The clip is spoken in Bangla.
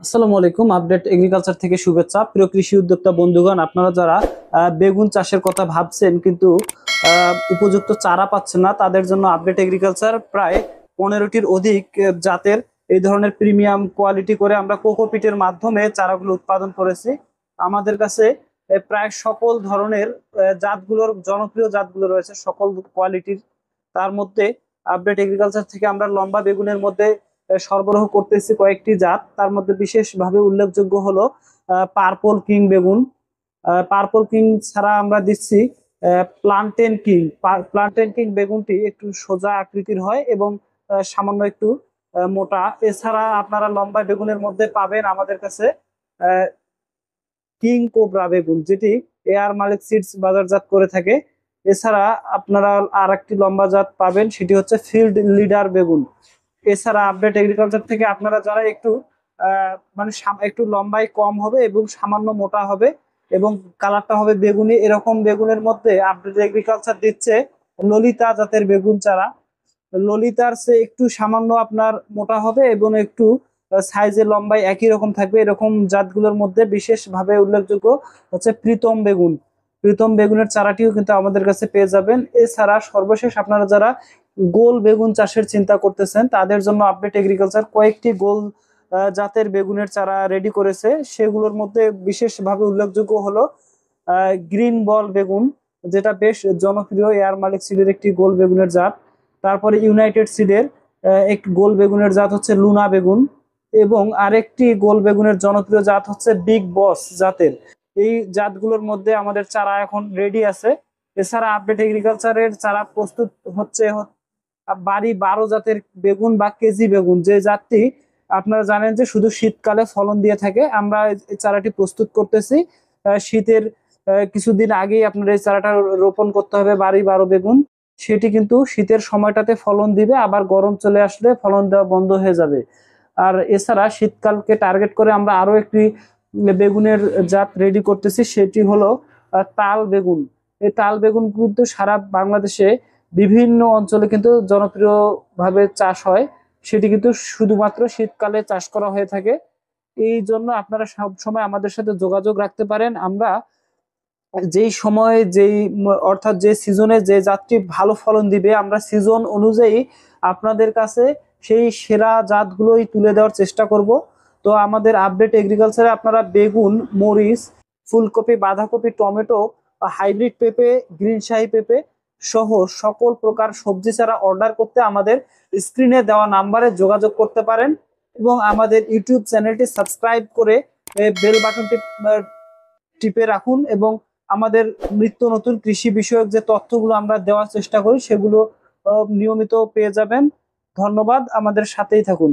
আসসালামু আলাইকুম। আপডেট এগ্রিকালচার থেকে শুভেচ্ছা। প্রিয় কৃষি উদ্যোক্তা বন্ধুগণ, আপনারা যারা বেগুন চাষের কথা ভাবছেন কিন্তু উপযুক্ত চারা পাচ্ছেন না, তাদের জন্য আপডেট এগ্রিকালচার প্রায় 15টির অধিক জাতের এই ধরনের প্রিমিয়াম কোয়ালিটি করে আমরা কোকোপিটের মাধ্যমে চারাগুলো উৎপাদন করেছি। আমাদের কাছে প্রায় সকল ধরনের জাতগুলোর জনপ্রিয় জাতগুলো রয়েছে, সকল কোয়ালিটির। তার মধ্যে আপডেট এগ্রিকালচার থেকে আমরা লম্বা বেগুনের মধ্যে সরবরাহ করতেছি কয়েকটি জাত। তার মধ্যে বিশেষভাবে উল্লেখযোগ্য হলো পার্পল কিং বেগুন। পার্পল কিং ছাড়া আমরা দিচ্ছি প্লান্টেন কিং। প্লান্টেন কিং বেগুনটি একটু সোজা আকৃতির হয় এবং সামান্য একটু মোটা। এছাড়া আপনারা লম্বা বেগুনের মধ্যে পাবেন আমাদের কাছে কিং কোবরা বেগুন, যেটি এআর মালিক সিডস বাজারজাত করে থাকে। এছাড়া আপনারা আর একটি লম্বা জাত পাবেন, সেটি হচ্ছে ফিল্ড লিডার বেগুন। এছাড়া আপডেট এগ্রিকালচার থেকে আপনারা যারা একটু মানে একটু লম্বায় কম হবে এবং সামান্য মোটা হবে এবং কালারটা হবে বেগুনি, এরকম বেগুনের মধ্যে আপডেট এগ্রিকালচার দিচ্ছে ললিতা জাতের বেগুন চারা। ললিতার চেয়ে একটু সামান্য আপনার মোটা হবে এবং একটু সাইজে লম্বায় একই রকম থাকবে। এরকম জাতগুলোর মধ্যে বিশেষভাবে উল্লেখযোগ্য হচ্ছে প্রীতম বেগুন। প্রীতম বেগুনের চারাটিও কিন্তু আমাদের কাছে পেয়ে যাবেন। এছাড়া সর্বশেষ আপনারা যারা গোল বেগুন চাষের চিন্তা করতেছেন, তাদের জন্য আপডেট এগ্রিকালচার কয়েকটি গোল জাতের বেগুনের চারা রেডি করেছে। সেগুলোর মধ্যে বিশেষভাবে উল্লেখযোগ্য হলো গ্রিন বল বেগুন, যেটা বেশ জনপ্রিয় এয়ার মালিক সিডের একটি গোল বেগুনের জাত। তারপরে ইউনাইটেড সিডের একটি গোল বেগুনের জাত হচ্ছে লুনা বেগুন, এবং আরেকটি গোল বেগুনের জনপ্রিয় জাত হচ্ছে বিগ বস জাতের। এই জাতগুলোর মধ্যে আমাদের চারা এখন রেডি আছে। এছাড়া আপডেট এগ্রিকালচারের চারা প্রস্তুত হচ্ছে বাড়ি 12 জাতের বেগুন বা কেজি বেগুন, যে জাতটি আপনারা জানেন যে শুধু শীতকালে ফলন দিয়ে থাকে। আমরা এই চারাটি প্রস্তুত করতেছি শীতের কিছুদিন আগেই আপনার এই চারাটা রোপণ করতে হবে। বাড়ি 12 বেগুন সেটি কিন্তু শীতের সময়টাতে ফলন দিবে, আবার গরম চলে আসলে ফলন দেওয়া বন্ধ হয়ে যাবে। আর এছাড়া শীতকালকে টার্গেট করে আমরা আরো একটি বেগুনের জাত রেডি করতেছি, সেটি হলো তাল বেগুন। এই তাল বেগুন কিন্তু সারা বাংলাদেশে বিভিন্ন অঞ্চলে কিন্তু জনপ্রিয়ভাবে চাষ হয়। সেটি কিন্তু শুধুমাত্র শীতকালে চাষ করা হয়ে থাকে। এই জন্য আপনারা সব সময় আমাদের সাথে যোগাযোগ রাখতে পারেন। আমরা যেই সময়ে অর্থাৎ যে সিজনে যে জাতটি ভালো ফলন দিবে, আমরা সিজন অনুযায়ী আপনাদের কাছে সেই সেরা জাতগুলোই তুলে দেওয়ার চেষ্টা করব। তো আমাদের আপডেট এগ্রিকালচারে আপনারা বেগুন, মরিচ, ফুলকপি, বাঁধাকপি, টমেটো, হাইব্রিড পেঁপে, গ্রিন শাহি পেঁপে সহ সকল প্রকার সবজি চারা অর্ডার করতে আমাদের স্ক্রিনে দেওয়া নাম্বারে যোগাযোগ করতে পারেন এবং আমাদের ইউটিউব চ্যানেলটি সাবস্ক্রাইব করে বেল বাটনটি টিপে রাখুন। এবং আমাদের নিত্য নতুন কৃষি বিষয়ক যে তথ্যগুলো আমরা দেওয়ার চেষ্টা করি, সেগুলো নিয়মিত পেয়ে যাবেন। ধন্যবাদ, আমাদের সাথেই থাকুন।